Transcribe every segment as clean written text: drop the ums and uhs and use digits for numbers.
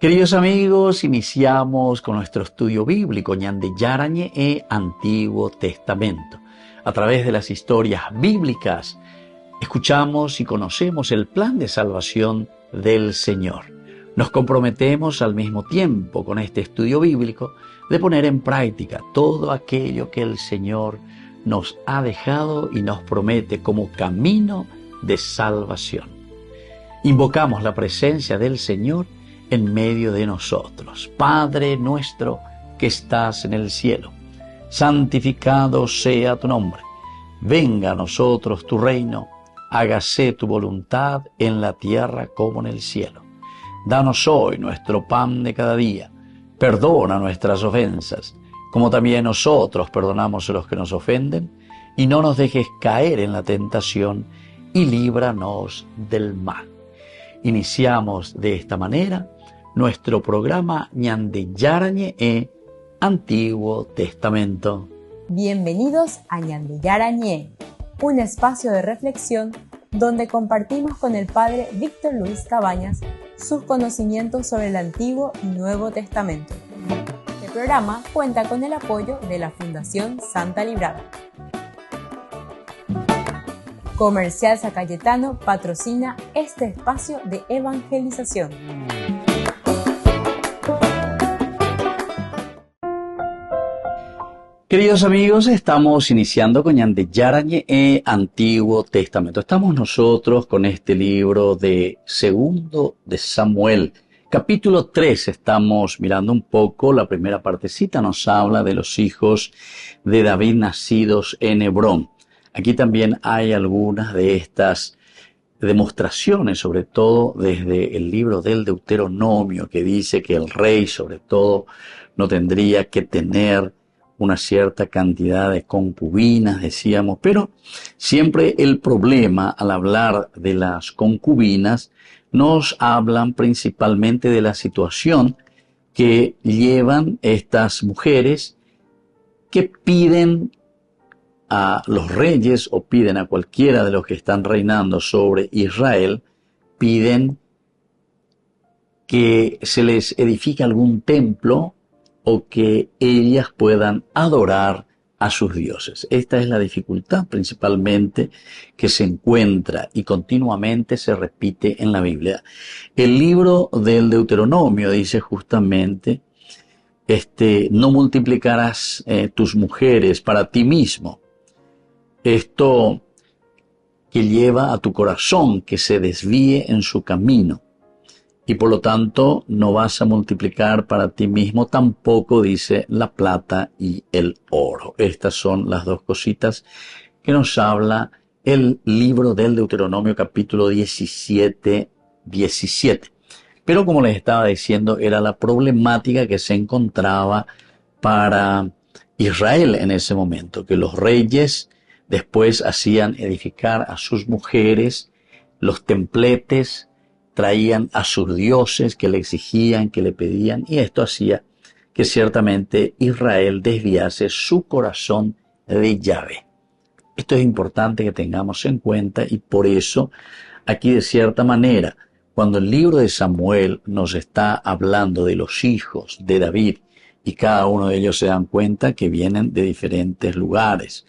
Queridos amigos, iniciamos con nuestro estudio bíblico Ñande Yarañe e Antiguo Testamento. A través de las historias bíblicas, escuchamos y conocemos el plan de salvación del Señor. Nos comprometemos al mismo tiempo con este estudio bíblico de poner en práctica todo aquello que el Señor nos ha dejado y nos promete como camino de salvación. Invocamos la presencia del Señor en medio de nosotros. Padre nuestro que estás en el cielo, santificado sea tu nombre. Venga a nosotros tu reino, hágase tu voluntad en la tierra como en el cielo. Danos hoy nuestro pan de cada día. Perdona nuestras ofensas, como también nosotros perdonamos a los que nos ofenden, y no nos dejes caer en la tentación, y líbranos del mal. Iniciamos de esta manera nuestro programa Ñande Yarañe e Antiguo Testamento. Bienvenidos a Ñande Yarañe, un espacio de reflexión donde compartimos con el Padre Víctor Luis Cabañas sus conocimientos sobre el Antiguo y Nuevo Testamento. Este programa cuenta con el apoyo de la Fundación Santa Librada. Comercial San Cayetano patrocina este espacio de evangelización. Queridos amigos, estamos iniciando con Ñande Yarañe e Antiguo Testamento. Estamos nosotros con este libro de Segundo de Samuel. Capítulo 3, estamos mirando un poco, la primera partecita nos habla de los hijos de David nacidos en Hebrón. Aquí también hay algunas de estas demostraciones, sobre todo desde el libro del Deuteronomio, que dice que el rey, sobre todo, no tendría que tener una cierta cantidad de concubinas, decíamos, pero siempre el problema al hablar de las concubinas nos hablan principalmente de la situación que llevan estas mujeres que piden a los reyes o piden a cualquiera de los que están reinando sobre Israel, piden que se les edifique algún templo o que ellas puedan adorar a sus dioses. Esta es la dificultad principalmente que se encuentra y continuamente se repite en la Biblia. El libro del Deuteronomio dice justamente, no multiplicarás tus mujeres para ti mismo. Esto que lleva a tu corazón que se desvíe en su camino. Y por lo tanto no vas a multiplicar para ti mismo, tampoco dice la plata y el oro. Estas son las dos cositas que nos habla el libro del Deuteronomio capítulo 17. Pero como les estaba diciendo, era la problemática que se encontraba para Israel en ese momento, que los reyes después hacían edificar a sus mujeres los templetes, traían a sus dioses que le exigían, que le pedían, y esto hacía que ciertamente Israel desviase su corazón de Yahvé. Esto es importante que tengamos en cuenta y por eso aquí de cierta manera, cuando el libro de Samuel nos está hablando de los hijos de David y cada uno de ellos se dan cuenta que vienen de diferentes lugares.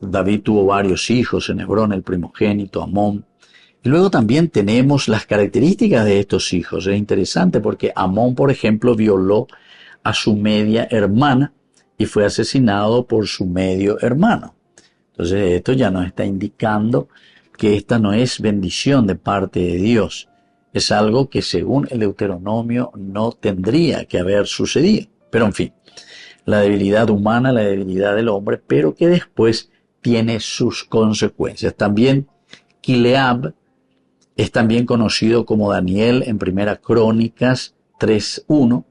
David tuvo varios hijos en Hebrón, el primogénito, Amón. Y luego también tenemos las características de estos hijos. Es interesante porque Amón, por ejemplo, violó a su media hermana y fue asesinado por su medio hermano. Entonces esto ya nos está indicando que esta no es bendición de parte de Dios. Es algo que según el Deuteronomio no tendría que haber sucedido. Pero en fin, la debilidad humana, la debilidad del hombre, pero que después tiene sus consecuencias. También Kileab es también conocido como Daniel en Primera Crónicas 3:1.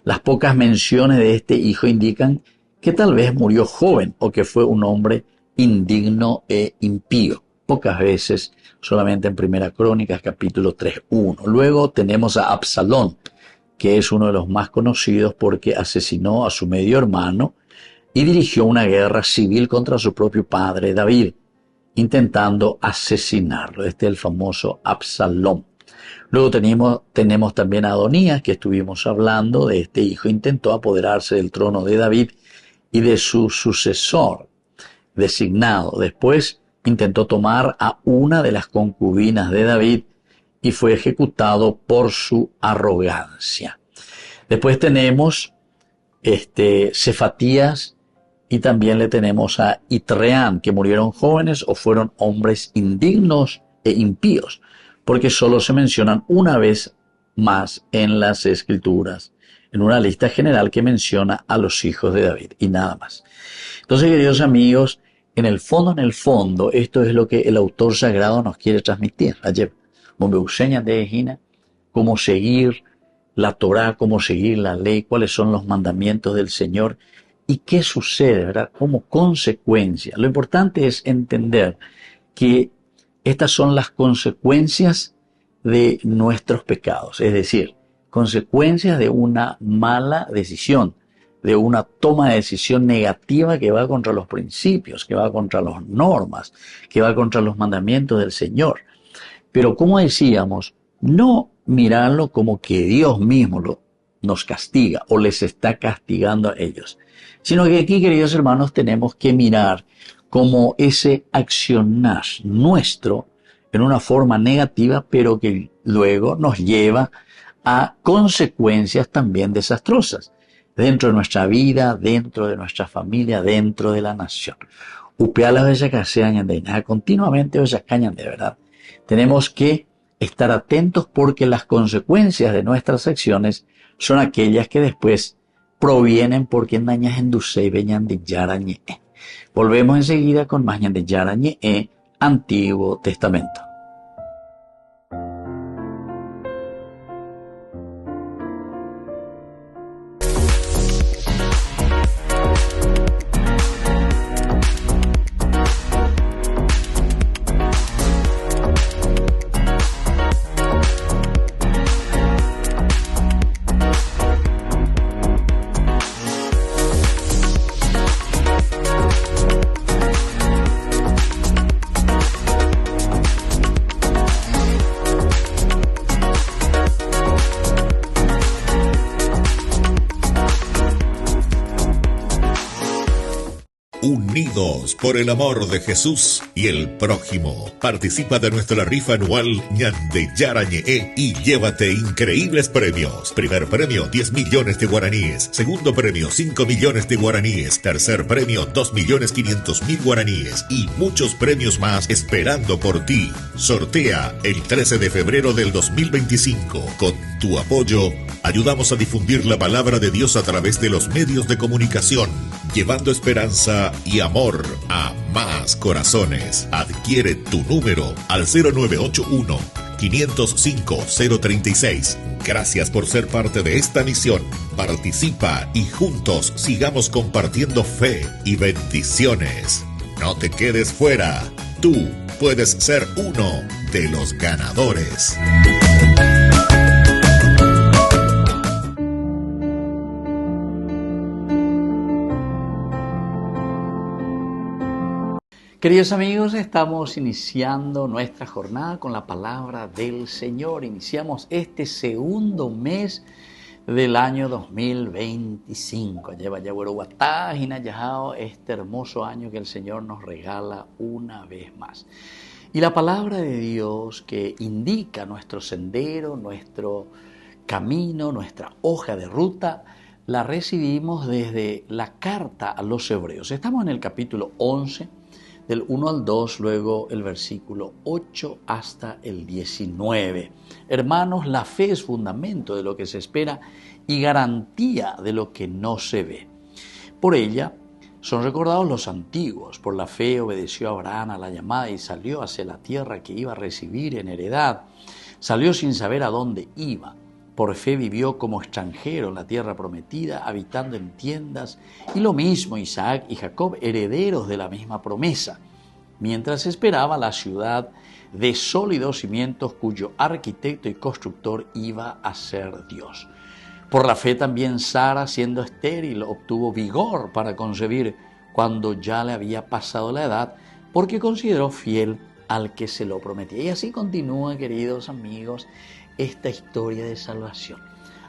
Las pocas menciones de este hijo indican que tal vez murió joven o que fue un hombre indigno e impío. Pocas veces, solamente en Primera Crónicas capítulo 3:1. Luego tenemos a Absalón, que es uno de los más conocidos porque asesinó a su medio hermano y dirigió una guerra civil contra su propio padre David, intentando asesinarlo. Este es el famoso Absalón. Luego tenemos también a Adonías, que estuvimos hablando de este hijo, intentó apoderarse del trono de David y de su sucesor designado. Después intentó tomar a una de las concubinas de David y fue ejecutado por su arrogancia. Después tenemos Cefatías y también le tenemos a Itreán, que murieron jóvenes o fueron hombres indignos e impíos, porque solo se mencionan una vez más en las Escrituras, en una lista general que menciona a los hijos de David y nada más. Entonces, queridos amigos, en el fondo, esto es lo que el autor sagrado nos quiere transmitir. Ayer, cómo seguir la Torá, cómo seguir la ley, cuáles son los mandamientos del Señor y qué sucede, ¿verdad? Como consecuencia. Lo importante es entender que estas son las consecuencias de nuestros pecados, es decir, consecuencias de una mala decisión, de una toma de decisión negativa que va contra los principios, que va contra las normas, que va contra los mandamientos del Señor. Pero como decíamos, no mirarlo como que Dios mismo nos castiga o les está castigando a ellos, sino que aquí, queridos hermanos, tenemos que mirar como ese accionar nuestro en una forma negativa, pero que luego nos lleva a consecuencias también desastrosas dentro de nuestra vida, dentro de nuestra familia, dentro de la nación. Continuamente de verdad. Tenemos que estar atentos porque las consecuencias de nuestras acciones son aquellas que después provienen porque Nañas Endusei Beñan de Yarañe. Volvemos enseguida con más de Yarañe, Antiguo Testamento. Unidos por el amor de Jesús y el prójimo. Participa de nuestra rifa anual Ñande Yarañe y llévate increíbles premios. Primer premio 10 millones de guaraníes. Segundo premio 5 millones de guaraníes. Tercer premio 2.500.000 guaraníes. Y muchos premios más esperando por ti. Sortea el 13 de febrero del 2025. Con tu apoyo, ayudamos a difundir la palabra de Dios a través de los medios de comunicación, llevando esperanza y amor a más corazones. Adquiere tu número al 0981-505-036. Gracias por ser parte de esta misión. Participa y juntos sigamos compartiendo fe y bendiciones. No te quedes fuera. Tú puedes ser uno de los ganadores. Queridos amigos, estamos iniciando nuestra jornada con la palabra del Señor. Iniciamos este segundo mes del año 2025. Este hermoso año que el Señor nos regala una vez más. Y la palabra de Dios que indica nuestro sendero, nuestro camino, nuestra hoja de ruta, la recibimos desde la carta a los Hebreos. Estamos en el capítulo 11, del 1 al 2, luego el versículo 8 hasta el 19. Hermanos, la fe es fundamento de lo que se espera y garantía de lo que no se ve. Por ella son recordados los antiguos. Por la fe obedeció Abraham a la llamada y salió hacia la tierra que iba a recibir en heredad. Salió sin saber a dónde iba. Por fe vivió como extranjero en la tierra prometida, habitando en tiendas, y lo mismo Isaac y Jacob, herederos de la misma promesa, mientras esperaba la ciudad de sólidos cimientos cuyo arquitecto y constructor iba a ser Dios. Por la fe también Sara, siendo estéril, obtuvo vigor para concebir cuando ya le había pasado la edad, porque consideró fiel al que se lo prometía. Y así continúa, queridos amigos, esta historia de salvación.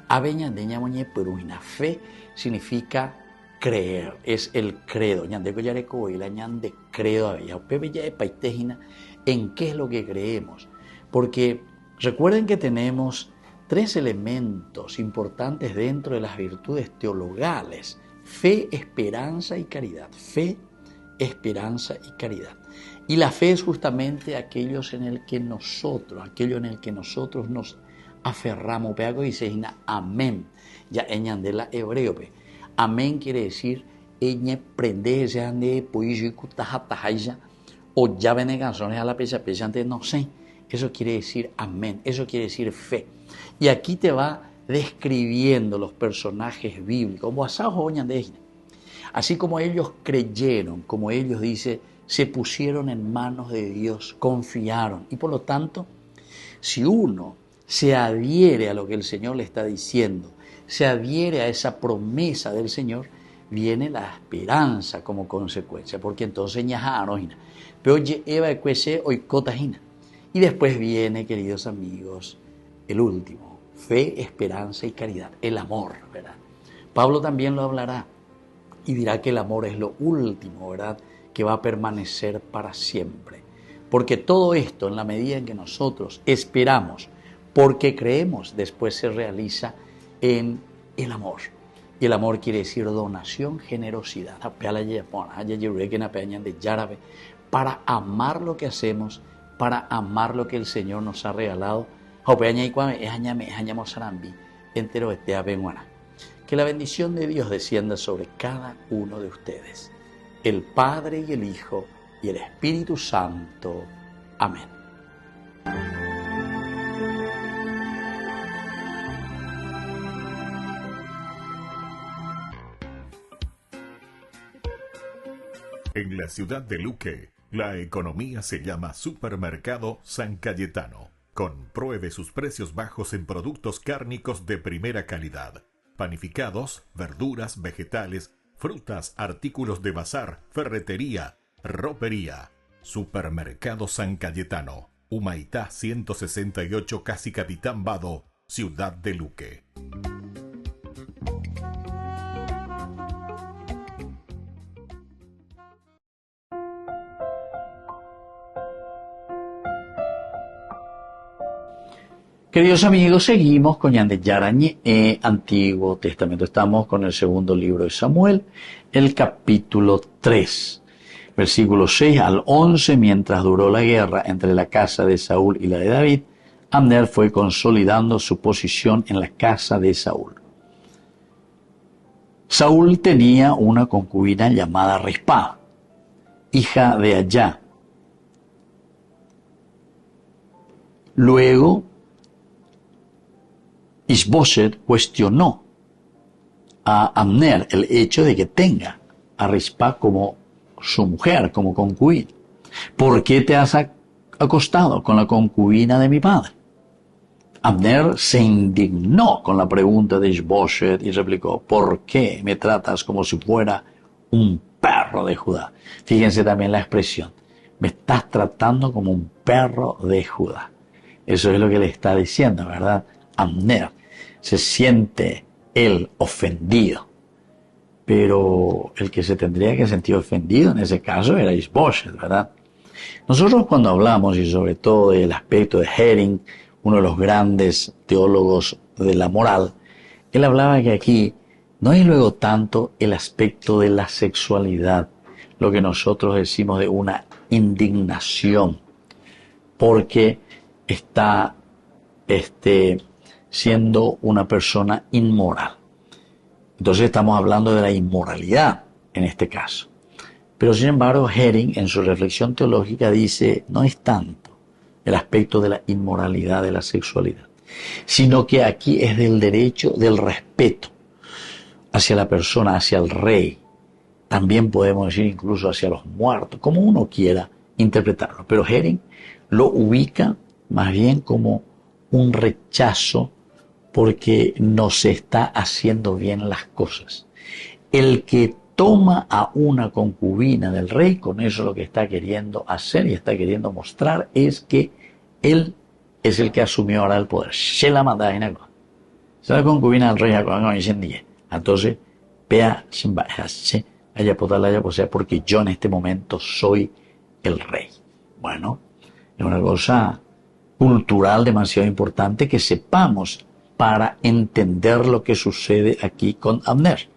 Aveñandeña moñe peruina. Fe significa creer, es el credo. Ñande coyareco y la ñande credo aveya. Pepe ya de paitejina, ¿en qué es lo que creemos? Porque recuerden que tenemos tres elementos importantes dentro de las virtudes teologales: fe, esperanza y caridad. Fe, esperanza y caridad. Y la fe es justamente aquello en el que nosotros nos aferramos. Peago dice amén. Ya eñan de la hebreo. Amén quiere decir eñe prende ese ande poillo y o ya ven canciones a la pecha antes no sé. Eso quiere decir amén. Eso quiere decir fe. Y aquí te va describiendo los personajes bíblicos. Así como ellos creyeron, como ellos dice, se pusieron en manos de Dios, confiaron. Y por lo tanto, si uno se adhiere a lo que el Señor le está diciendo, se adhiere a esa promesa del Señor, viene la esperanza como consecuencia, porque entonces pero y después viene, queridos amigos, el último: fe, esperanza y caridad, el amor, ¿verdad? Pablo también lo hablará y dirá que el amor es lo último, ¿verdad?, que va a permanecer para siempre. Porque todo esto, en la medida en que nosotros esperamos, porque creemos, después se realiza en el amor. Y el amor quiere decir donación, generosidad. Para amar lo que hacemos, para amar lo que el Señor nos ha regalado. Que la bendición de Dios descienda sobre cada uno de ustedes, el Padre y el Hijo y el Espíritu Santo. Amén. En la ciudad de Luque, la economía se llama Supermercado San Cayetano. Compruebe sus precios bajos en productos cárnicos de primera calidad. Panificados, verduras, vegetales, frutas, artículos de bazar, ferretería, ropería. Supermercado San Cayetano, Humaitá 168, Casi Capitán Vado, ciudad de Luque. Queridos amigos, seguimos con Ñandeyarañe, Antiguo Testamento. Estamos con el segundo libro de Samuel, el capítulo 3, versículos 6 al 11. Mientras duró la guerra entre la casa de Saúl y la de David, Abner fue consolidando su posición en la casa de Saúl. Saúl tenía una concubina llamada Rispa, hija de Ayá. Luego, Isboset cuestionó a Abner el hecho de que tenga a Rispa como su mujer, como concubina. ¿Por qué te has acostado con la concubina de mi padre? Abner se indignó con la pregunta de Isboset y replicó: ¿por qué me tratas como si fuera un perro de Judá? Fíjense también la expresión: me estás tratando como un perro de Judá. Eso es lo que le está diciendo, ¿verdad? Abner se siente él ofendido, pero el que se tendría que sentir ofendido en ese caso era Isboset, ¿verdad? Nosotros cuando hablamos, y sobre todo del aspecto de Herring, uno de los grandes teólogos de la moral, él hablaba que aquí no es luego tanto el aspecto de la sexualidad, lo que nosotros decimos de una indignación, porque está siendo una persona inmoral. Entonces estamos hablando de la inmoralidad en este caso. Pero sin embargo, Herring en su reflexión teológica dice, no es tanto el aspecto de la inmoralidad de la sexualidad, sino que aquí es del derecho, del respeto hacia la persona, hacia el rey. También podemos decir incluso hacia los muertos, como uno quiera interpretarlo. Pero Herring lo ubica más bien como un rechazo porque no se está haciendo bien las cosas. El que toma a una concubina del rey, con eso lo que está queriendo hacer y está queriendo mostrar es que él es el que asumió ahora el poder. Se la manda en algo. Se la concubina del rey, entonces, vea, porque yo en este momento soy el rey. Bueno, es una cosa cultural demasiado importante que sepamos para entender lo que sucede aquí con Abner.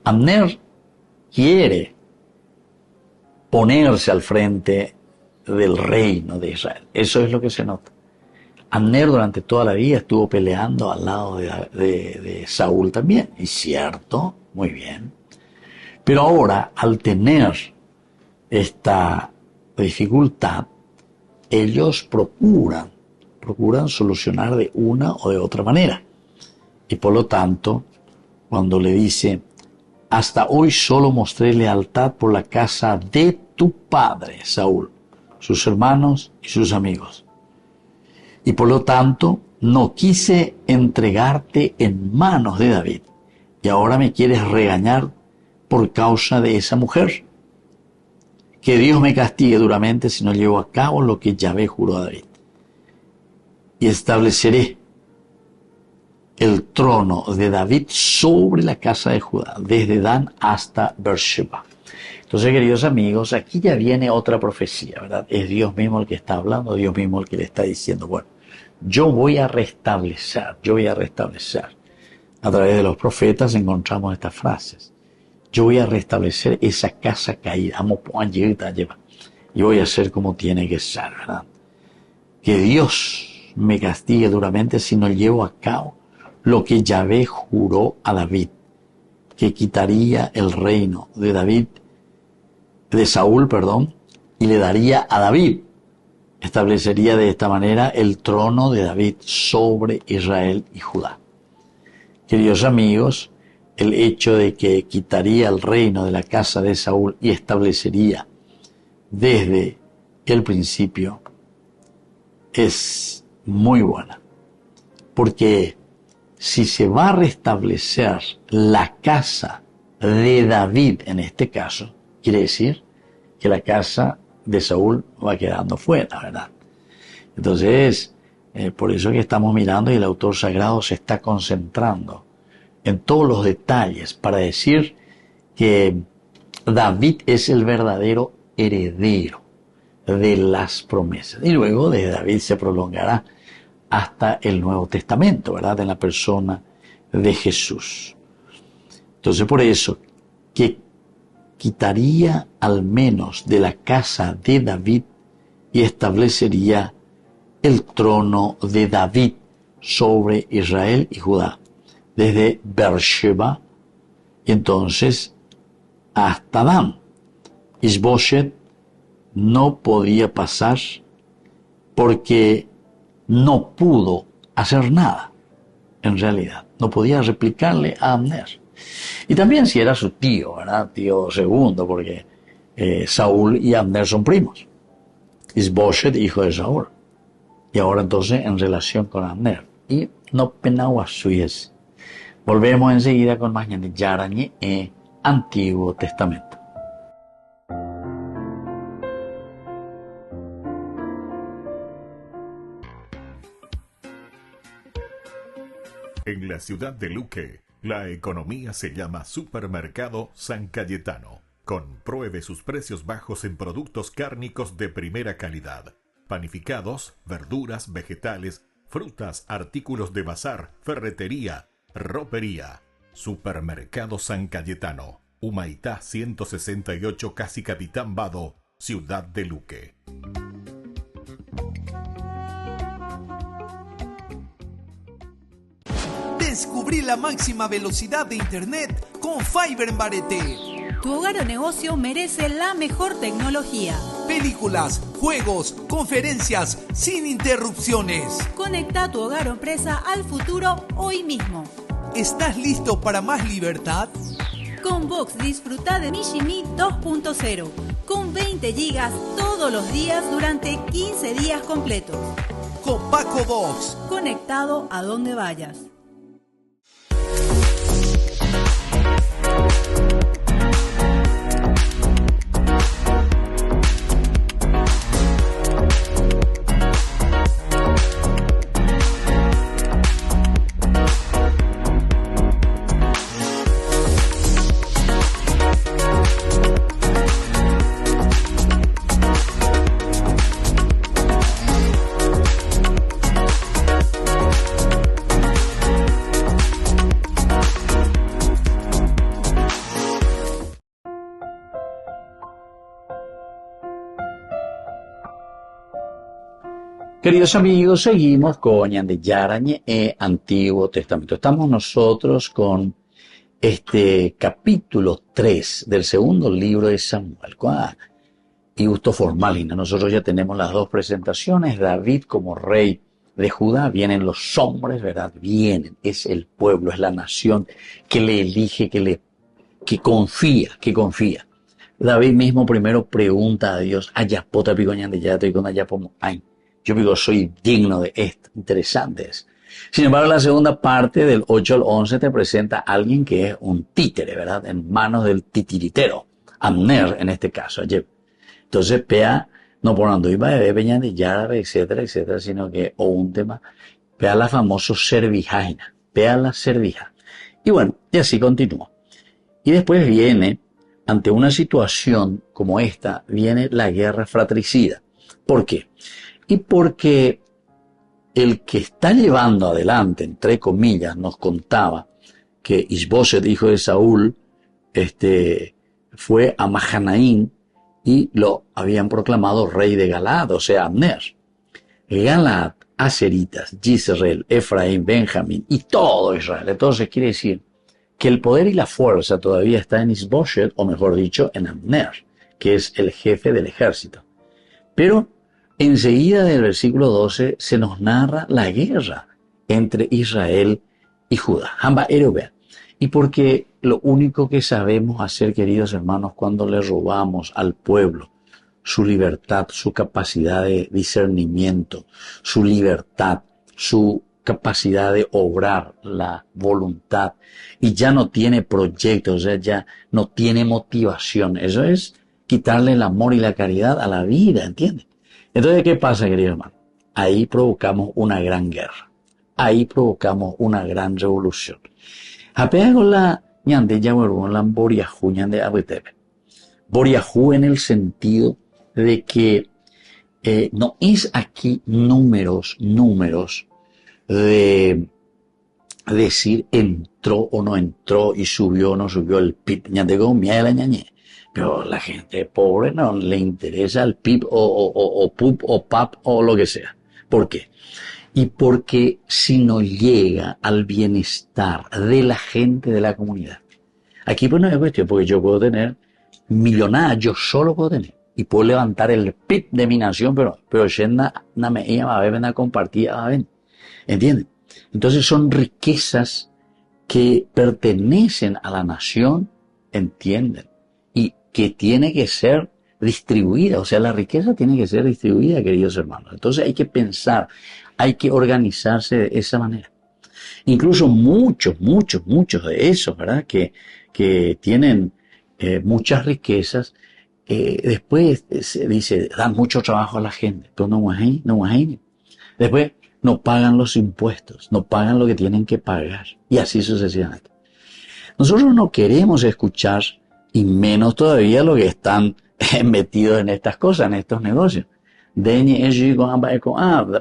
Abner quiere ponerse al frente del reino de Israel. Eso es lo que se nota. Abner durante toda la vida estuvo peleando al lado de Saúl también. Y cierto, muy bien. Pero ahora, al tener esta dificultad, ellos procuran solucionar de una o de otra manera. Y por lo tanto, cuando le dice, hasta hoy solo mostré lealtad por la casa de tu padre, Saúl, sus hermanos y sus amigos. Y por lo tanto, no quise entregarte en manos de David. Y ahora me quieres regañar por causa de esa mujer. Que Dios me castigue duramente si no llevo a cabo lo que Yahvé juró a David. Y estableceré el trono de David sobre la casa de Judá, desde Dan hasta Beersheba. Entonces, queridos amigos, aquí ya viene otra profecía, ¿verdad? Es Dios mismo el que está hablando, Dios mismo el que le está diciendo, bueno, yo voy a restablecer. A través de los profetas encontramos estas frases. Yo voy a restablecer esa casa caída. Y voy a hacer como tiene que ser, ¿verdad? Que Dios me castigue duramente si no llevo a cabo lo que Yahvé juró a David, que quitaría el reino de David, de Saúl, y le daría a David. Establecería de esta manera el trono de David sobre Israel y Judá. Queridos amigos, el hecho de que quitaría el reino de la casa de Saúl y establecería desde el principio es muy buena. Porque si se va a restablecer la casa de David en este caso, quiere decir que la casa de Saúl va quedando fuera, ¿verdad? Entonces, por eso que estamos mirando y el autor sagrado se está concentrando en todos los detalles para decir que David es el verdadero heredero de las promesas. Y luego de David se prolongará hasta el Nuevo Testamento, ¿verdad? En la persona de Jesús. Entonces, por eso, que quitaría al menos de la casa de David y establecería el trono de David sobre Israel y Judá, desde Beersheba y entonces hasta Dan. Isboshet no podía pasar porque no pudo hacer nada, en realidad. No podía replicarle a Abner. Y también si era su tío, ¿verdad? Tío segundo, porque Saúl y Abner son primos. Isboshet, hijo de Saúl. Y ahora entonces en relación con Abner. Y no penagua suyes. Volvemos enseguida con más Ñande Yarañe en Antiguo Testamento. En la ciudad de Luque, la economía se llama Supermercado San Cayetano. Compruebe sus precios bajos en productos cárnicos de primera calidad. Panificados, verduras, vegetales, frutas, artículos de bazar, ferretería, ropería. Supermercado San Cayetano. Humaitá 168, Casi Capitán Vado, Ciudad de Luque. Descubrí la máxima velocidad de internet con Fiber en Barete. Tu hogar o negocio merece la mejor tecnología. Películas, juegos, conferencias, sin interrupciones. Conecta tu hogar o empresa al futuro hoy mismo. ¿Estás listo para más libertad? Con Vox disfruta de Mishimi 2.0 con 20 gigas todos los días durante 15 días completos. Con Paco Vox. Conectado a donde vayas. Queridos amigos, seguimos con Ñande Yarañe Antiguo Testamento. Estamos nosotros con este capítulo 3 del segundo libro de Samuel. Y gusto formal, nosotros ya tenemos las dos presentaciones. David como rey de Judá, vienen los hombres, ¿verdad? Vienen, es el pueblo, es la nación que le elige, que confía. David mismo primero pregunta a Dios, Ayapota picoñan ya estoy con Ayapomo. Ay, yo digo, soy digno de esto. Interesante es. Sin embargo, la segunda parte del 8 al 11 te presenta a alguien que es un títere, ¿verdad? En manos del titiritero, Abner en este caso. Entonces, pea, no por ando iba de peña de yara, etcétera, sino que, o un tema, pea la famosa servijaina, pea la servija. Y bueno, y así continúa. Y después viene, ante una situación como esta, viene la guerra fratricida. ¿Por qué? Y porque el que está llevando adelante, entre comillas, nos contaba que Isboset, hijo de Saúl, fue a Mahanaín y lo habían proclamado rey de Galaad, o sea, Abner. Galaad, Aseritas, Yisrael, Efraín, Benjamín y todo Israel. Entonces quiere decir que el poder y la fuerza todavía está en Isboset, o mejor dicho, en Abner, que es el jefe del ejército. Pero enseguida del versículo 12 se nos narra la guerra entre Israel y Judá. Y porque lo único que sabemos hacer, queridos hermanos, cuando le robamos al pueblo su libertad, su capacidad de discernimiento, su libertad, su capacidad de obrar la voluntad, y ya no tiene proyectos, o sea, ya no tiene motivación. Eso es quitarle el amor y la caridad a la vida, ¿entiendes? Entonces, ¿qué pasa, querido hermano? Ahí provocamos una gran guerra. Ahí provocamos una gran revolución. Apega con la ñande yahuerón la boriajú ñande abetebe. Boriajú en el sentido de que no es aquí números de decir entró o no entró y subió o no subió el PIB. Ñande con mía de la ñañe. Pero la gente pobre no le interesa el PIB o PUP o PAP o lo que sea. ¿Por qué? Y porque si no llega al bienestar de la gente de la comunidad. Aquí pues no es cuestión, porque yo puedo tener millonadas, yo solo puedo tener. Y puedo levantar el PIB de mi nación, pero na me iba a ver, a compartir, a ver. ¿Entienden? Entonces son riquezas que pertenecen a la nación, ¿entienden? Y que tiene que ser distribuida, o sea, la riqueza tiene que ser distribuida, queridos hermanos. Entonces hay que pensar, hay que organizarse de esa manera. Incluso muchos de esos, ¿verdad? Que tienen muchas riquezas, después se dice, dan mucho trabajo a la gente, pero no hay. Después no pagan los impuestos, no pagan lo que tienen que pagar, y así sucesivamente. Nosotros no queremos escuchar, y menos todavía los que están metidos en estas cosas, en estos negocios.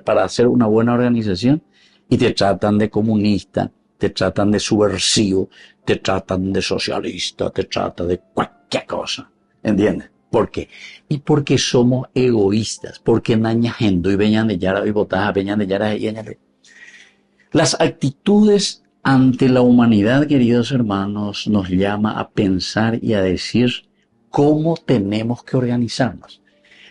Para hacer una buena organización, y te tratan de comunista, te tratan de subversivo, te tratan de socialista, te tratan de cualquier cosa. ¿Entiendes? ¿Por qué? Y porque somos egoístas, porque nañajendo y veñan de yara y botaja, veñan de yara y añade. Las actitudes ante la humanidad, queridos hermanos, nos llama a pensar y a decir cómo tenemos que organizarnos.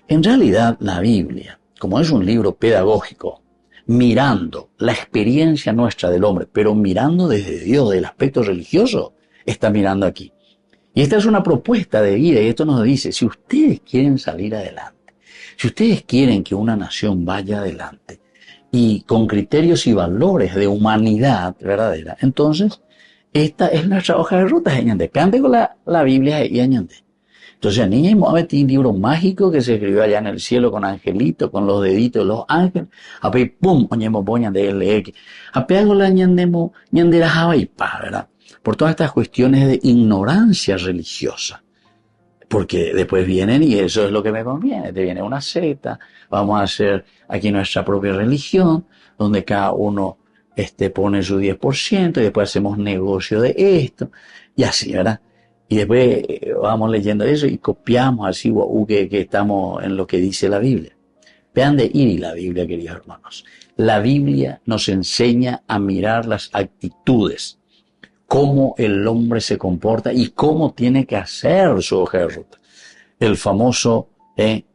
En realidad, la Biblia, como es un libro pedagógico, mirando la experiencia nuestra del hombre, pero mirando desde Dios, del aspecto religioso, está mirando aquí. Y esta es una propuesta de vida, y esto nos dice, si ustedes quieren salir adelante, si ustedes quieren que una nación vaya adelante, y con criterios y valores de humanidad verdadera, entonces, esta es nuestra hoja de ruta, señante. Cante con la Biblia y añade. Entonces, niña y Mohamed tiene un libro mágico que se escribió allá en el cielo con angelitos, con los deditos de los ángeles. Ape, pum, oñemo boña de LX. Ape hago la ñandemo, ñandera javaipa, ¿verdad? Por todas estas cuestiones de ignorancia religiosa. Porque después vienen y eso es lo que me conviene. Te viene una secta, vamos a hacer aquí nuestra propia religión, donde cada uno pone su 10% y después hacemos negocio de esto, y así, ¿verdad? Y después vamos leyendo eso y copiamos así que estamos en lo que dice la Biblia. Vean de ir la Biblia, queridos hermanos. La Biblia nos enseña a mirar las actitudes, cómo el hombre se comporta y cómo tiene que hacer su hoja de ruta. El famoso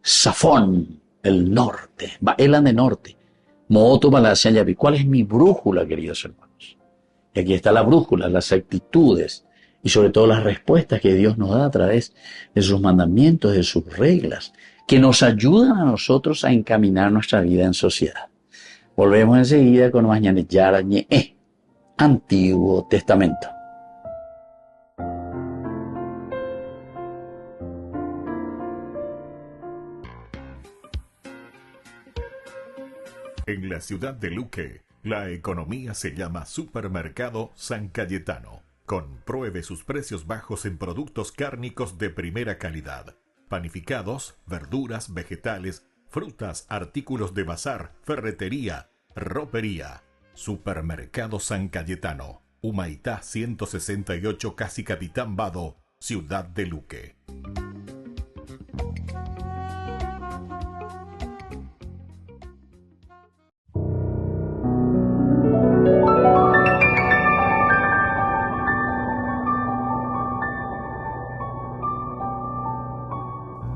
Safón, el norte, Baelan de norte. Mooto Malasayabi. ¿Cuál es mi brújula, queridos hermanos? Y aquí está la brújula, las actitudes y sobre todo las respuestas que Dios nos da a través de sus mandamientos, de sus reglas, que nos ayudan a nosotros a encaminar nuestra vida en sociedad. Volvemos enseguida con Mañana Yarañe, Antiguo Testamento. En la ciudad de Luque, la economía se llama Supermercado San Cayetano. Compruebe sus precios bajos en productos cárnicos de primera calidad. Panificados, verduras, vegetales, frutas, artículos de bazar, ferretería, ropería. Supermercado San Cayetano, Humaitá 168, Casi Capitán Vado, ciudad de Luque.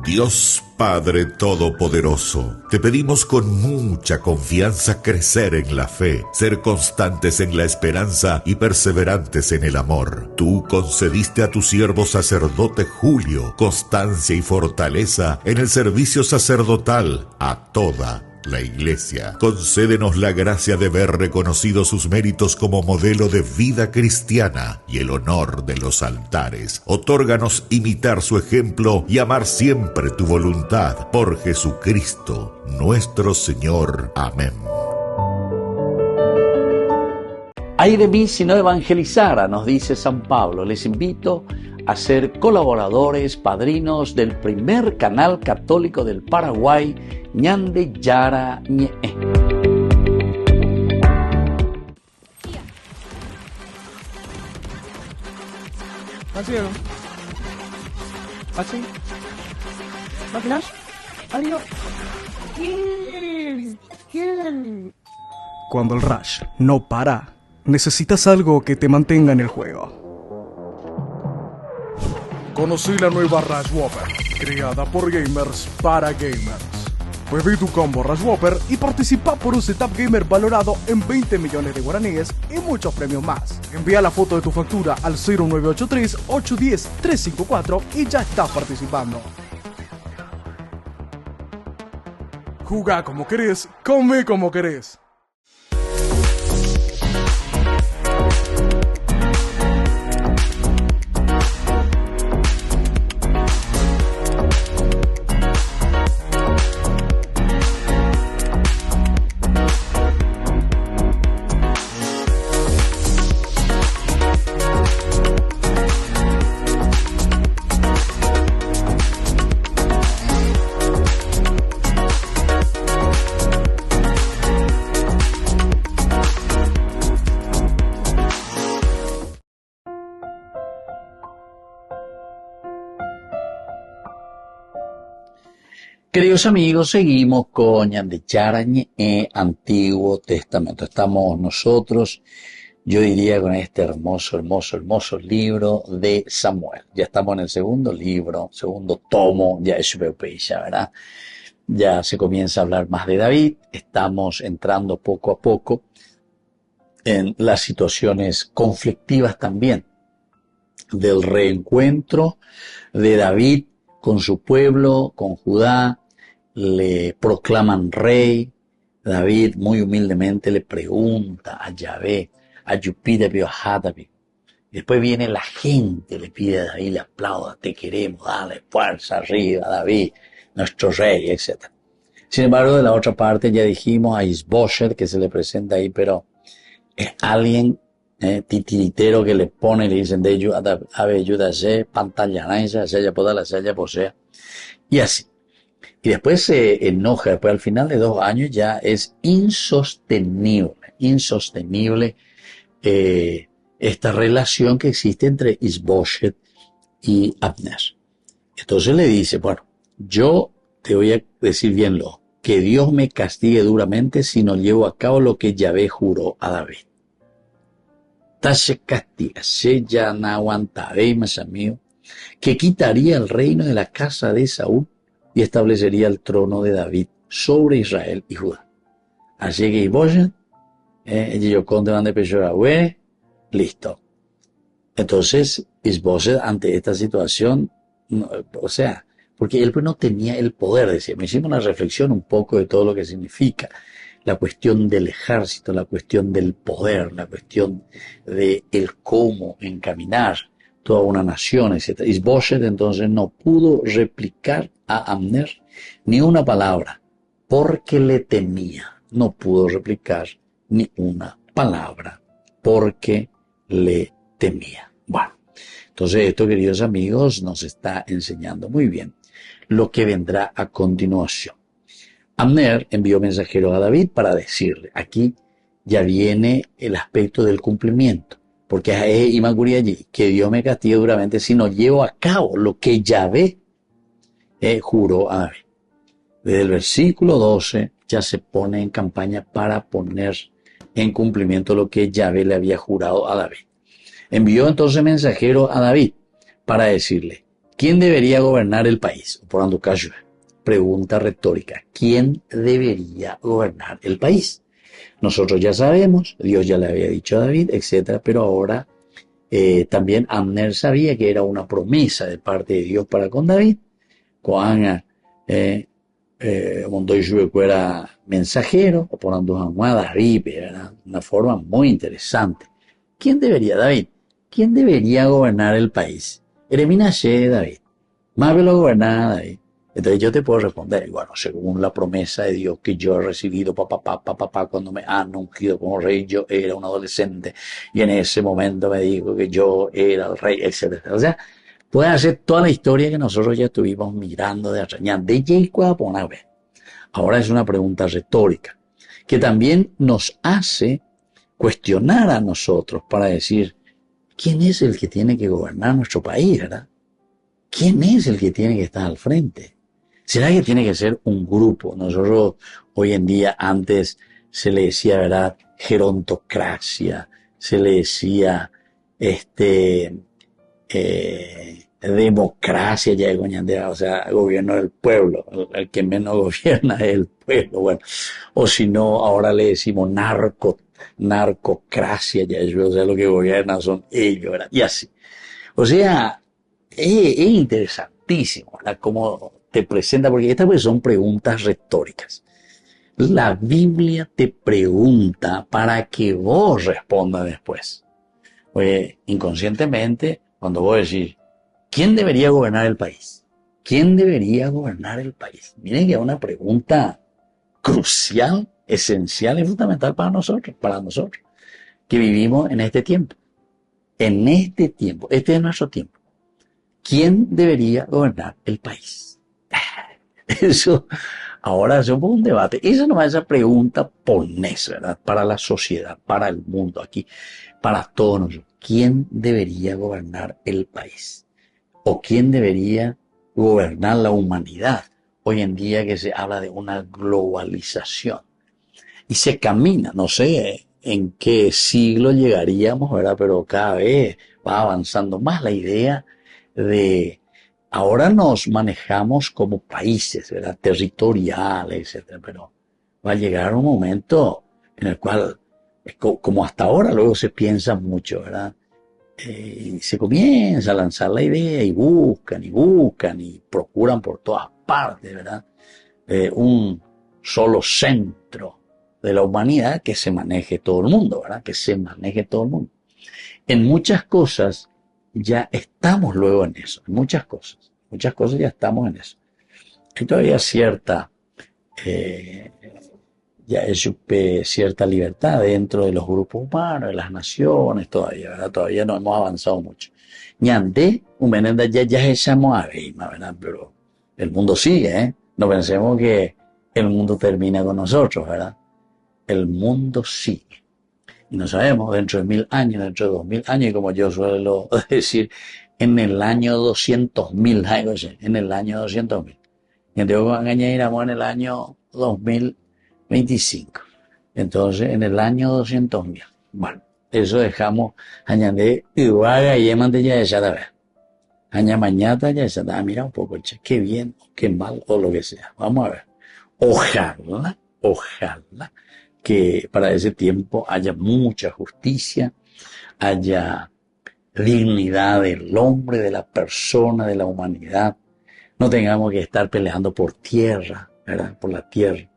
Dios Padre Todopoderoso, te pedimos con mucha confianza crecer en la fe, ser constantes en la esperanza y perseverantes en el amor. Tú concediste a tu siervo sacerdote Julio constancia y fortaleza en el servicio sacerdotal a toda la Iglesia. Concédenos la gracia de ver reconocidos sus méritos como modelo de vida cristiana y el honor de los altares. Otórganos imitar su ejemplo y amar siempre tu voluntad. Por Jesucristo, nuestro Señor. Amén. Ay de mí si no evangelizara, nos dice San Pablo. Les invito a ser colaboradores, padrinos del primer canal católico del Paraguay, Ñande Yara Ñe. Así. Así. ¿Máquinas? Adiós. Cuando el rush no para, necesitas algo que te mantenga en el juego. Conocí la nueva Rush Whopper, creada por gamers para gamers. Pedí tu combo Rush Whopper y participa por un setup gamer valorado en 20 millones de guaraníes y muchos premios más. Envía la foto de tu factura al 0983-810-354 y ya estás participando. Jugá como querés, come como querés. Queridos amigos, seguimos con Ñande Yarañe, Antiguo Testamento. Estamos nosotros, yo diría, con este hermoso libro de Samuel. Ya estamos en el segundo libro, segundo tomo, ya es ya, ¿verdad? Ya se comienza a hablar más de David. Estamos entrando poco a poco en las situaciones conflictivas también del reencuentro de David con su pueblo, con Judá. Le proclaman rey. David muy humildemente le pregunta a Yahvé, a Yupida Biohadabi. Después viene la gente, le pide a David, le aplauda, te queremos, dale fuerza arriba, David, nuestro rey, etc. Sin embargo, de la otra parte ya dijimos a Isbosher, que se le presenta ahí, pero es alguien titiritero que le pone, le dicen de ellos, ayúdase, pantalla, ya poda la saya posea, y así. Y después se enoja, después al final de 2 años ya es insostenible esta relación que existe entre Isboshet y Abner. Entonces le dice, bueno, yo te voy a decir bien lo, que Dios me castigue duramente si no llevo a cabo lo que Yahvé juró a David. Tashe castiga, se ya no aguantaré, más amigo, que quitaría el reino de la casa de Saúl y establecería el trono de David sobre Israel y Judá. Así que Isboset, ellos contan de Peshorahue, listo. Entonces, Isboset, ante esta situación, o sea, porque él pues no tenía el poder, decía, me hicimos una reflexión un poco de todo lo que significa la cuestión del ejército, la cuestión del poder, la cuestión de el cómo encaminar toda una nación, etc. Isboset entonces no pudo replicar a Abner ni una palabra, porque le temía. No pudo replicar ni una palabra, porque le temía. Bueno, entonces esto, queridos amigos, nos está enseñando muy bien lo que vendrá a continuación. Abner envió mensajeros a David para decirle, aquí ya viene el aspecto del cumplimiento, porque es Imaguri allí, que Dios me castigue duramente si no llevo a cabo lo que Yahvé juró a David. Desde el versículo 12 ya se pone en campaña para poner en cumplimiento lo que Yahvé le había jurado a David. Envió entonces mensajeros a David para decirle, ¿quién debería gobernar el país? Por Anducayo. Pregunta retórica, ¿quién debería gobernar el país? Nosotros ya sabemos, Dios ya le había dicho a David, etc. Pero ahora también Abner sabía que era una promesa de parte de Dios para con David. Cuando Montoya era mensajero, o por a David, era una forma muy interesante. ¿Quién debería, David? ¿Quién debería gobernar el país? Ereminache, David. Más lo gobernaba David. Entonces yo te puedo responder, bueno, según la promesa de Dios que yo he recibido, cuando me han ungido como rey, yo era un adolescente y en ese momento me dijo que yo era el rey, etc. O sea, puede hacer toda la historia que nosotros ya estuvimos mirando de atrás. Ahora es una pregunta retórica que también nos hace cuestionar a nosotros para decir, ¿quién es el que tiene que gobernar nuestro país, verdad? ¿Quién es el que tiene que estar al frente? ¿Será que tiene que ser un grupo? Nosotros hoy en día, antes se le decía, ¿verdad?, gerontocracia, se le decía democracia, ya de o sea, gobierno del pueblo, el que menos gobierna es el pueblo, bueno, o si no, ahora le decimos narcocracia, ya o sea, lo que gobiernan son ellos, ¿verdad? Y así. O sea, es interesantísimo, ¿verdad?, cómo te presenta, porque estas pues son preguntas retóricas. La Biblia te pregunta para que vos respondas después. Oye, inconscientemente, cuando vos decís, ¿quién debería gobernar el país? ¿Quién debería gobernar el país? Miren que es una pregunta crucial, esencial y fundamental para nosotros, que vivimos en este tiempo. En este tiempo, este es nuestro tiempo. ¿Quién debería gobernar el país? Eso, ahora hacemos un debate. Esa no es esa pregunta ponés, ¿verdad? Para la sociedad, para el mundo aquí, para todos nosotros. ¿Quién debería gobernar el país? ¿O quién debería gobernar la humanidad? Hoy en día que se habla de una globalización. Y se camina, no sé en qué siglo llegaríamos, ¿verdad? Pero cada vez va avanzando más la idea de... Ahora nos manejamos como países, ¿verdad?, territoriales, etc. Pero va a llegar un momento en el cual, como hasta ahora, luego se piensa mucho, ¿verdad? Se comienza a lanzar la idea y buscan y procuran por todas partes, ¿verdad? Un solo centro de la humanidad que se maneje todo el mundo, ¿verdad? Que se maneje todo el mundo. En muchas cosas ya estamos luego en eso, en muchas cosas ya estamos en eso. Hay todavía cierta cierta libertad dentro de los grupos humanos, de las naciones, todavía, ¿verdad? Todavía no hemos avanzado mucho. Ñande, ya echamos a ver, ¿verdad? Pero el mundo sigue, ¿eh? No pensemos que el mundo termina con nosotros, ¿verdad? El mundo sigue. Y no sabemos, dentro de 1000 años, dentro de 2000 años, y como yo suelo decir, en el año 200.000, en el año 200.000. Y entonces van a añadir en el año 2025. Entonces, en el año 200.000. Bueno, eso dejamos añadir Ibaga y Emante ya esa vez. Aña mañana ya esa, mira un poco, che, qué bien, qué mal, o lo que sea. Vamos a ver. Ojalá que para ese tiempo haya mucha justicia, haya dignidad del hombre, de la persona, de la humanidad. No tengamos que estar peleando por tierra, ¿verdad? Por la tierra.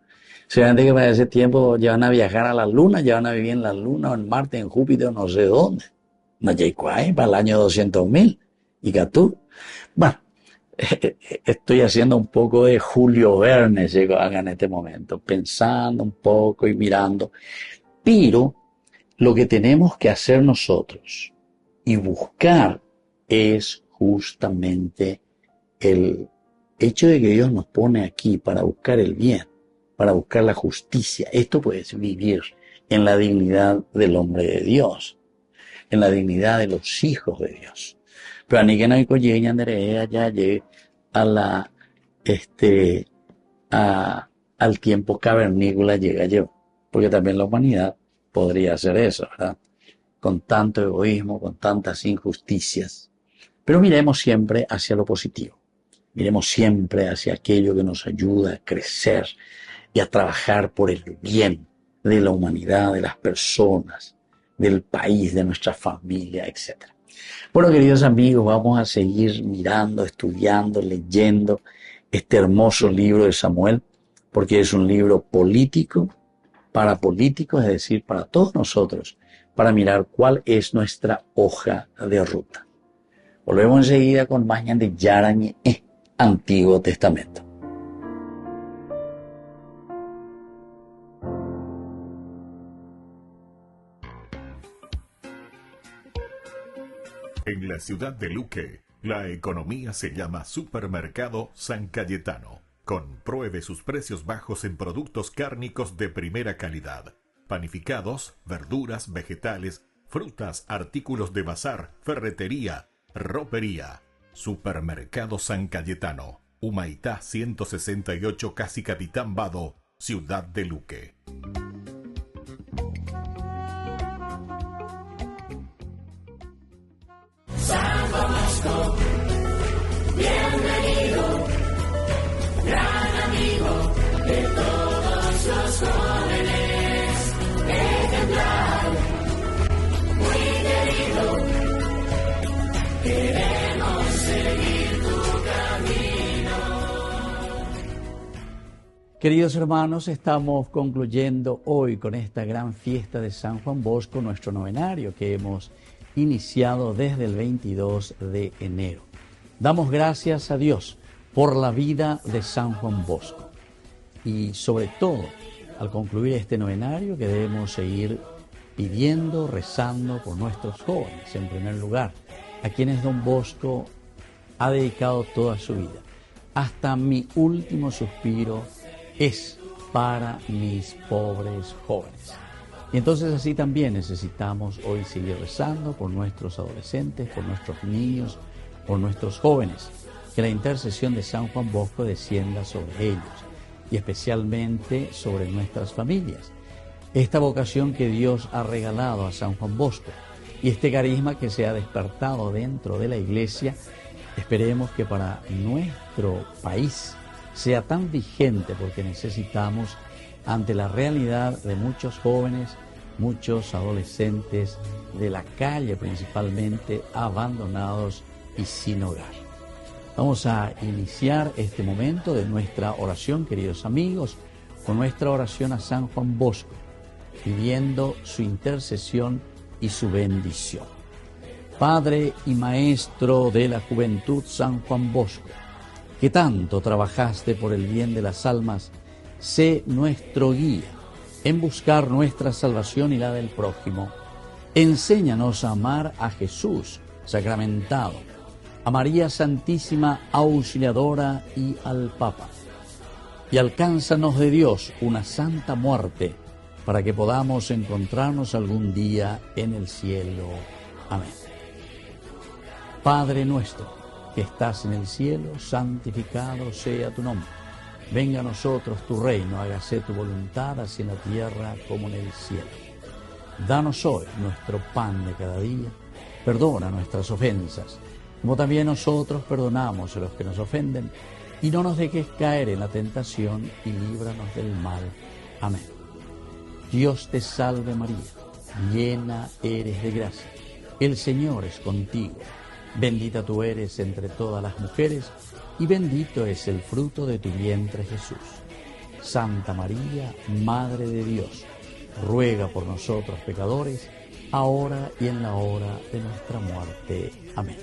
Seguramente que para ese tiempo ya van a viajar a la luna, ya van a vivir en la luna o en Marte, en Júpiter, no sé dónde. No hay cuál, para el año 200.000. Y que tú, bueno, estoy haciendo un poco de Julio Verne, en este momento, pensando un poco y mirando. Pero lo que tenemos que hacer nosotros y buscar es justamente el hecho de que Dios nos pone aquí para buscar el bien, para buscar la justicia. Esto puede vivir en la dignidad del hombre de Dios, en la dignidad de los hijos de Dios. Pero a ni que no hay coyeña ya llegue a la al tiempo cavernícola llega yo, porque también la humanidad podría hacer eso, ¿verdad? Con tanto egoísmo, con tantas injusticias. Pero miremos siempre hacia lo positivo. Miremos siempre hacia aquello que nos ayuda a crecer y a trabajar por el bien de la humanidad, de las personas, del país, de nuestra familia, etc. Bueno, queridos amigos, vamos a seguir mirando, estudiando, leyendo este hermoso libro de Samuel, porque es un libro político, para políticos, es decir, para todos nosotros, para mirar cuál es nuestra hoja de ruta. Volvemos enseguida con más de Yarañe, Antiguo Testamento. En la ciudad de Luque, la economía se llama Supermercado San Cayetano. Compruebe sus precios bajos en productos cárnicos de primera calidad. Panificados, verduras, vegetales, frutas, artículos de bazar, ferretería, ropería. Supermercado San Cayetano, Humaitá 168, Casi Capitán Vado, Ciudad de Luque. San Bosco, bienvenido, gran amigo de todos los jóvenes, ejemplar, muy querido, queremos seguir tu camino. Queridos hermanos, estamos concluyendo hoy con esta gran fiesta de San Juan Bosco, nuestro novenario que hemos iniciado desde el 22 de enero. Damos gracias a Dios por la vida de San Juan Bosco y sobre todo al concluir este novenario que debemos seguir pidiendo, rezando por nuestros jóvenes en primer lugar, a quienes don Bosco ha dedicado toda su vida. Hasta mi último suspiro es para mis pobres jóvenes. Y entonces así también necesitamos hoy seguir rezando por nuestros adolescentes, por nuestros niños, por nuestros jóvenes, que la intercesión de San Juan Bosco descienda sobre ellos y especialmente sobre nuestras familias. Esta vocación que Dios ha regalado a San Juan Bosco y este carisma que se ha despertado dentro de la Iglesia, esperemos que para nuestro país sea tan vigente, porque necesitamos, ante la realidad de muchos jóvenes, muchos adolescentes de la calle principalmente, abandonados y sin hogar. Vamos a iniciar este momento de nuestra oración, queridos amigos, con nuestra oración a San Juan Bosco, pidiendo su intercesión y su bendición. Padre y Maestro de la juventud, San Juan Bosco, que tanto trabajaste por el bien de las almas, sé nuestro guía en buscar nuestra salvación y la del prójimo. Enséñanos a amar a Jesús sacramentado, a María Santísima Auxiliadora y al Papa. Y alcánzanos de Dios una santa muerte, para que podamos encontrarnos algún día en el cielo. Amén. Padre nuestro, que estás en el cielo, santificado sea tu nombre. Venga a nosotros tu reino, hágase tu voluntad, así en la tierra como en el cielo. Danos hoy nuestro pan de cada día, perdona nuestras ofensas, como también nosotros perdonamos a los que nos ofenden, y no nos dejes caer en la tentación, y líbranos del mal. Amén. Dios te salve María, llena eres de gracia, el Señor es contigo. Bendita tú eres entre todas las mujeres, y bendito es el fruto de tu vientre Jesús. Santa María, Madre de Dios, ruega por nosotros pecadores, ahora y en la hora de nuestra muerte. Amén.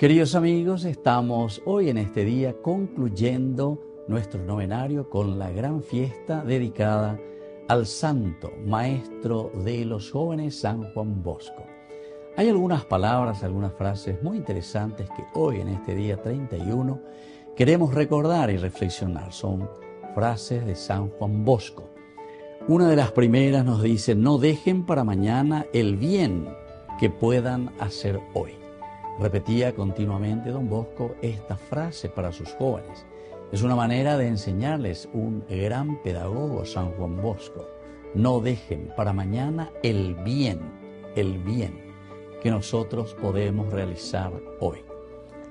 Queridos amigos, estamos hoy en este día concluyendo nuestro novenario con la gran fiesta dedicada al santo maestro de los jóvenes, San Juan Bosco. Hay algunas palabras, algunas frases muy interesantes que hoy en este día 31 queremos recordar y reflexionar. Son frases de San Juan Bosco. Una de las primeras nos dice: no dejen para mañana el bien que puedan hacer hoy. Repetía continuamente don Bosco esta frase para sus jóvenes Es una manera de enseñarles un gran pedagogo, San Juan Bosco. No dejen para mañana el bien que nosotros podemos realizar hoy.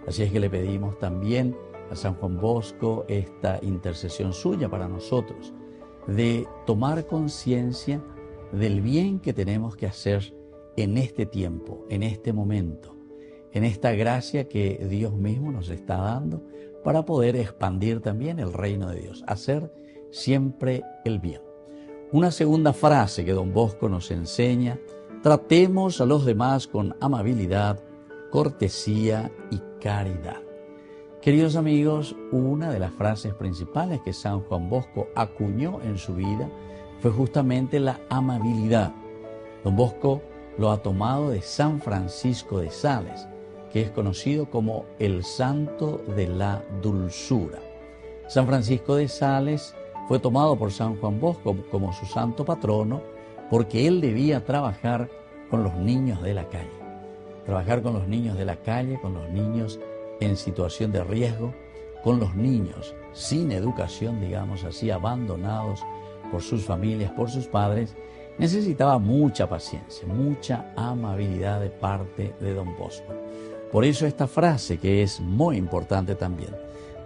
Así es que le pedimos también a San Juan Bosco esta intercesión suya para nosotros, de tomar conciencia del bien que tenemos que hacer en este tiempo, en este momento, en esta gracia que Dios mismo nos está dando para poder expandir también el reino de Dios, hacer siempre el bien. Una segunda frase que don Bosco nos enseña: tratemos a los demás con amabilidad, cortesía y caridad. Queridos amigos, una de las frases principales que San Juan Bosco acuñó en su vida fue justamente la amabilidad. Don Bosco lo ha tomado de San Francisco de Sales, que es conocido como el santo de la dulzura. San Francisco de Sales fue tomado por San Juan Bosco como su santo patrono porque él debía trabajar con los niños de la calle. Trabajar con los niños de la calle, con los niños en situación de riesgo, con los niños sin educación, digamos así, abandonados por sus familias, por sus padres, necesitaba mucha paciencia, mucha amabilidad de parte de don Bosco. Por eso esta frase, que es muy importante también: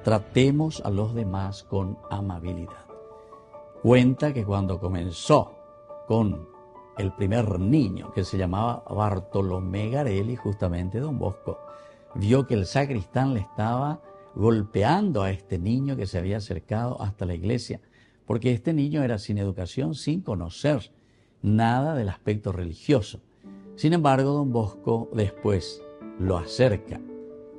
tratemos a los demás con amabilidad. Cuenta que cuando comenzó con el primer niño, que se llamaba Bartolomé Garelli, justamente don Bosco vio que el sacristán le estaba golpeando a este niño que se había acercado hasta la iglesia, porque este niño era sin educación, sin conocer nada del aspecto religioso. Sin embargo, don Bosco después lo acerca,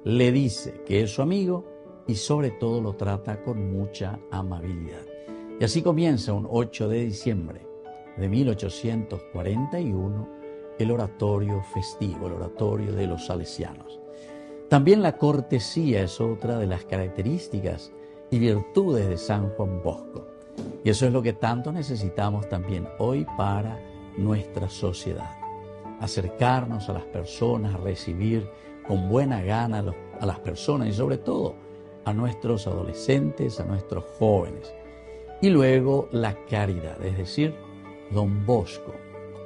le dice que es su amigo y sobre todo lo trata con mucha amabilidad. Y así comienza un 8 de diciembre de 1841 el oratorio festivo, el oratorio de los salesianos. También la cortesía es otra de las características y virtudes de San Juan Bosco. Y eso es lo que tanto necesitamos también hoy para nuestra sociedad. Acercarnos a las personas, recibir con buena gana a las personas y sobre todo a nuestros adolescentes, a nuestros jóvenes. Y luego la caridad, es decir, don Bosco,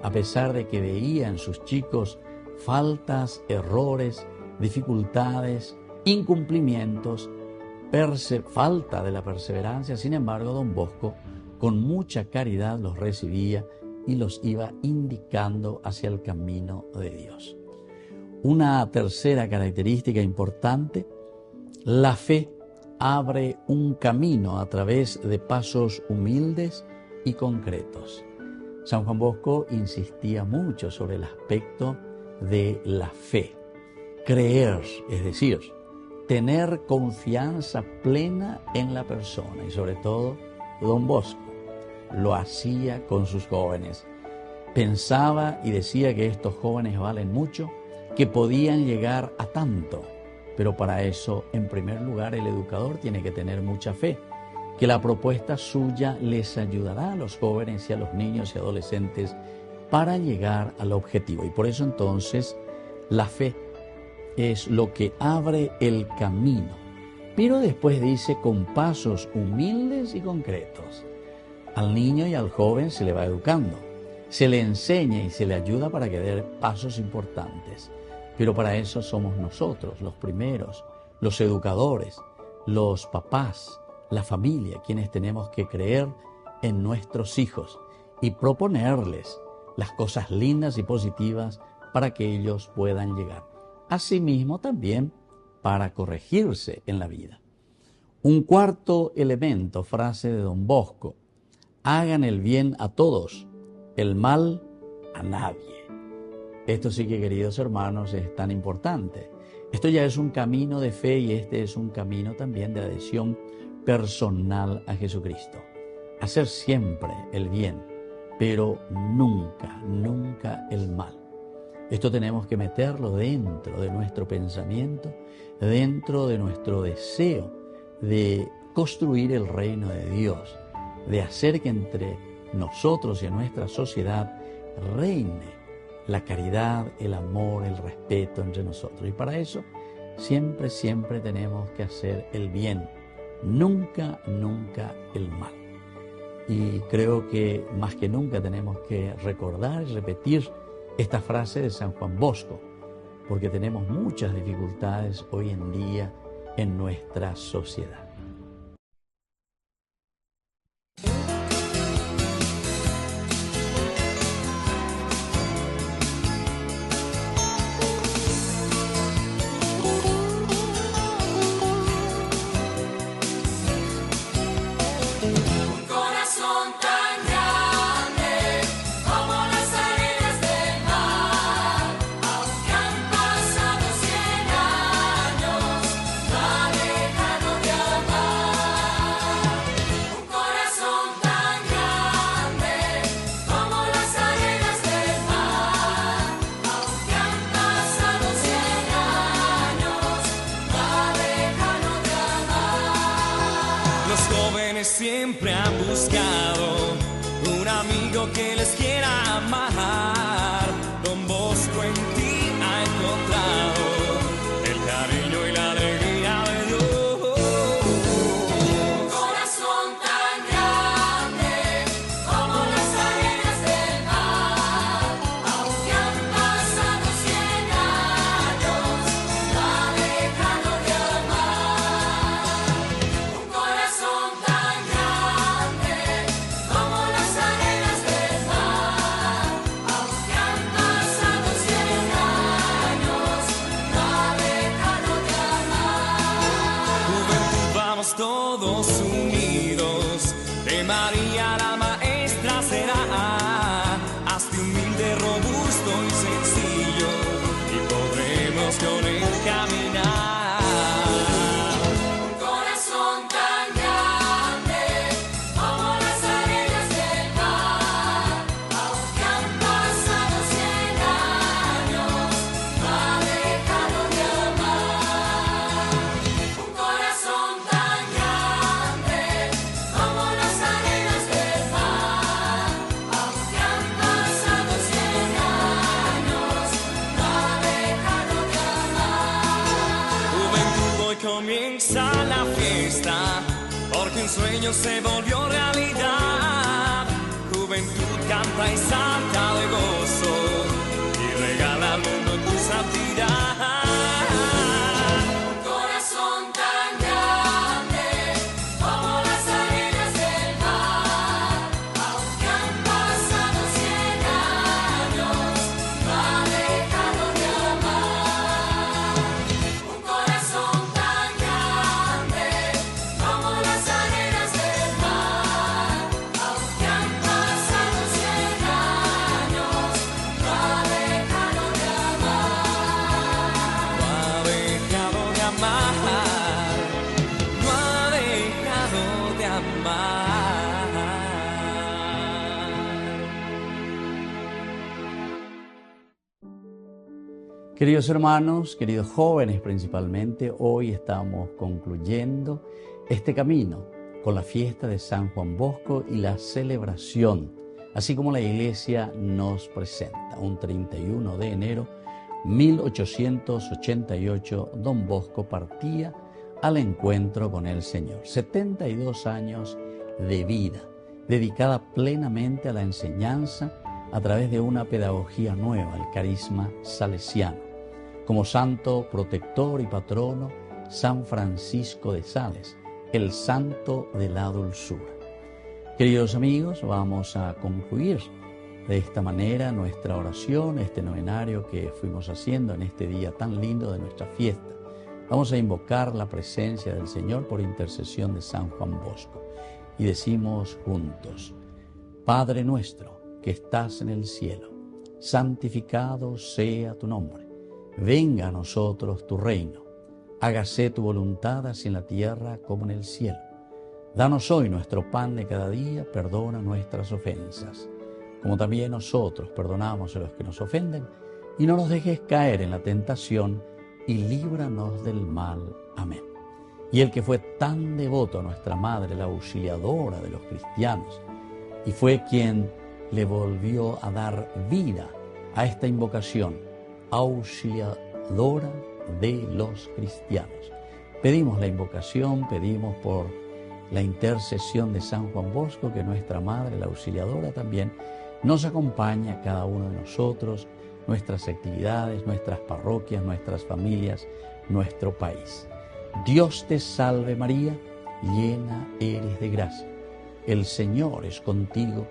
a pesar de que veía en sus chicos faltas, errores, dificultades, incumplimientos, falta de la perseverancia, sin embargo, don Bosco con mucha caridad los recibía y los iba indicando hacia el camino de Dios. Una tercera característica importante: la fe abre un camino a través de pasos humildes y concretos. San Juan Bosco insistía mucho sobre el aspecto de la fe. Creer, es decir, tener confianza plena en la persona. Y sobre todo, don Bosco lo hacía con sus jóvenes. Pensaba y decía que estos jóvenes valen mucho, que podían llegar a tanto. Pero para eso, en primer lugar, el educador tiene que tener mucha fe, que la propuesta suya les ayudará a los jóvenes y a los niños y adolescentes para llegar al objetivo. Y por eso entonces la fe es lo que abre el camino. Pero después dice con pasos humildes y concretos. Al niño y al joven se le va educando, se le enseña y se le ayuda para que dé pasos importantes. Pero para eso somos nosotros los primeros, los educadores, los papás, la familia, quienes tenemos que creer en nuestros hijos y proponerles las cosas lindas y positivas para que ellos puedan llegar. Asimismo también para corregirse en la vida. Un cuarto elemento, frase de don Bosco: hagan el bien a todos, el mal a nadie. Esto sí que, queridos hermanos, es tan importante. Esto ya es un camino de fe y este es un camino también de adhesión personal a Jesucristo. Hacer siempre el bien, pero nunca, nunca el mal. Esto tenemos que meterlo dentro de nuestro pensamiento, dentro de nuestro deseo de construir el reino de Dios, de hacer que entre nosotros y en nuestra sociedad reine la caridad, el amor, el respeto entre nosotros. Y para eso siempre, siempre tenemos que hacer el bien, nunca, nunca el mal. Y creo que más que nunca tenemos que recordar y repetir esta frase de San Juan Bosco, porque tenemos muchas dificultades hoy en día en nuestra sociedad. Siempre han buscado un amigo que les quiera amar. Don Bosco en ti ha encontrado el cariño y la alegría de Dios. Un corazón tan grande como las arenas del mar, aunque han pasado 100 años, no ha dejado de amar. Un corazón tan como las arenas del mar, aunque han pasado 100 años, no ha dejado de amar. Juventud, vamos todos unidos, de María la maestra será. Hazte humilde, robusto y sencillo, y podremos con él caminar. Comienza la fiesta, porque un sueño se volvió realidad. Juventud canta y salta de gozo, y regala al mundo tu santidad. Un corazón tan grande como las arenas del mar, aunque han pasado 100 años, no ha dejado de amar. Un corazón como las arenas del mar, aunque han pasado 100 años, no ha dejado de amar. No ha dejado de amar, no ha dejado de amar. Queridos hermanos, queridos jóvenes principalmente, hoy estamos concluyendo este camino con la fiesta de San Juan Bosco y la celebración, así como la Iglesia nos presenta. Un 31 de enero 1888, Don Bosco partía al encuentro con el Señor. 72 años de vida, dedicada plenamente a la enseñanza a través de una pedagogía nueva, el carisma salesiano. Como santo protector y patrono, San Francisco de Sales, el santo de la dulzura. Queridos amigos, vamos a concluir de esta manera nuestra oración, este novenario que fuimos haciendo en este día tan lindo de nuestra fiesta. Vamos a invocar la presencia del Señor por intercesión de San Juan Bosco. Y decimos juntos: Padre nuestro que estás en el cielo, santificado sea tu nombre. Venga a nosotros tu reino. Hágase tu voluntad así en la tierra como en el cielo. Danos hoy nuestro pan de cada día, perdona nuestras ofensas, como también nosotros perdonamos a los que nos ofenden, y no nos dejes caer en la tentación, y líbranos del mal. Amén. Y el que fue tan devoto a nuestra Madre, la auxiliadora de los cristianos, y fue quien le volvió a dar vida a esta invocación, auxiliadora de los cristianos. Pedimos la invocación, pedimos por la intercesión de San Juan Bosco, que nuestra Madre, la Auxiliadora, también nos acompaña a cada uno de nosotros, nuestras actividades, nuestras parroquias, nuestras familias, nuestro país. Dios te salve María, llena eres de gracia. El Señor es contigo,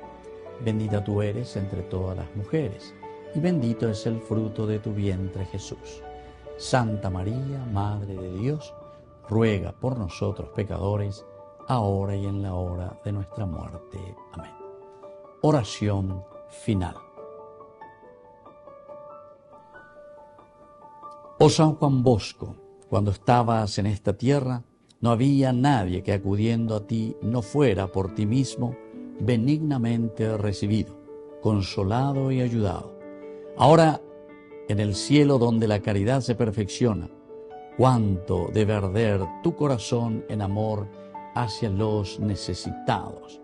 bendita tú eres entre todas las mujeres, y bendito es el fruto de tu vientre Jesús. Santa María, Madre de Dios, ruega por nosotros pecadores, ahora y en la hora de nuestra muerte. Amén. Oración final. Oh San Juan Bosco, cuando estabas en esta tierra, no había nadie que acudiendo a ti no fuera por ti mismo benignamente recibido, consolado y ayudado. Ahora, en el cielo donde la caridad se perfecciona, cuánto debe arder tu corazón en amor hacia los necesitados.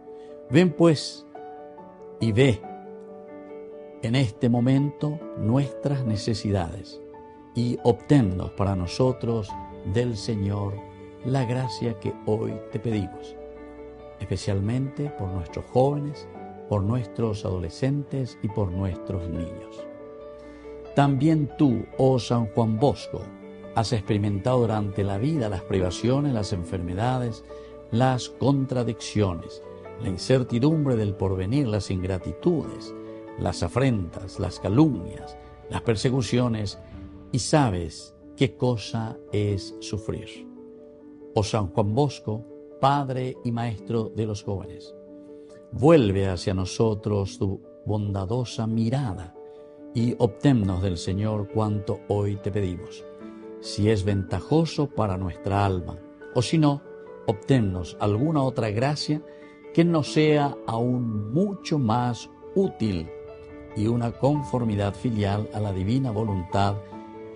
Ven pues y ve en este momento nuestras necesidades y obténnos para nosotros del Señor la gracia que hoy te pedimos, especialmente por nuestros jóvenes, por nuestros adolescentes y por nuestros niños. También tú, oh San Juan Bosco, has experimentado durante la vida las privaciones, las enfermedades, las contradicciones, la incertidumbre del porvenir, las ingratitudes, las afrentas, las calumnias, las persecuciones, y sabes qué cosa es sufrir. Oh San Juan Bosco, Padre y Maestro de los jóvenes, vuelve hacia nosotros tu bondadosa mirada y obténnos del Señor cuanto hoy te pedimos, si es ventajoso para nuestra alma, o si no, obténnos alguna otra gracia que nos sea aún mucho más útil y una conformidad filial a la divina voluntad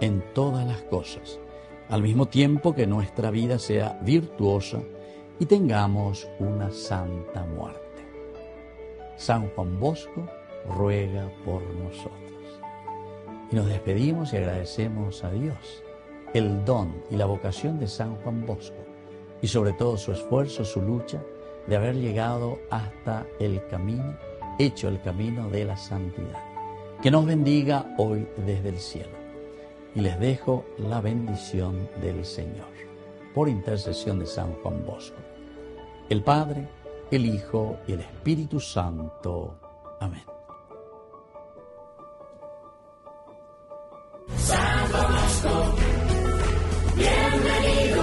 en todas las cosas, al mismo tiempo que nuestra vida sea virtuosa y tengamos una santa muerte. San Juan Bosco ruega por nosotros. Y nos despedimos y agradecemos a Dios el don y la vocación de San Juan Bosco y sobre todo su esfuerzo, su lucha de haber llegado hasta el camino, hecho el camino de la santidad. Que nos bendiga hoy desde el cielo. Y les dejo la bendición del Señor, por intercesión de San Juan Bosco, el Padre, el Hijo y el Espíritu Santo. Amén. San Juan Bosco, bienvenido,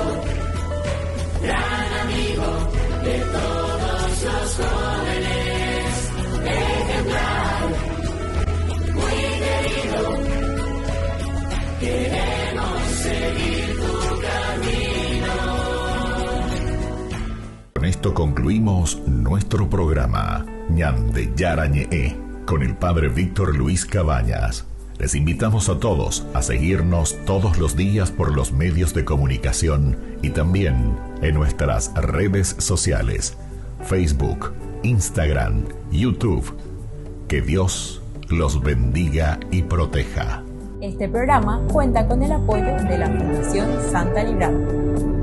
gran amigo de todos los jóvenes, ejemplar, muy querido. Queremos seguir tu camino. Con esto concluimos nuestro programa Ñande Yarañe con el Padre Víctor Luis Cabañas. Les invitamos a todos a seguirnos todos los días por los medios de comunicación y también en nuestras redes sociales, Facebook, Instagram, YouTube. Que Dios los bendiga y proteja. Este programa cuenta con el apoyo de la Fundación Santa Librada.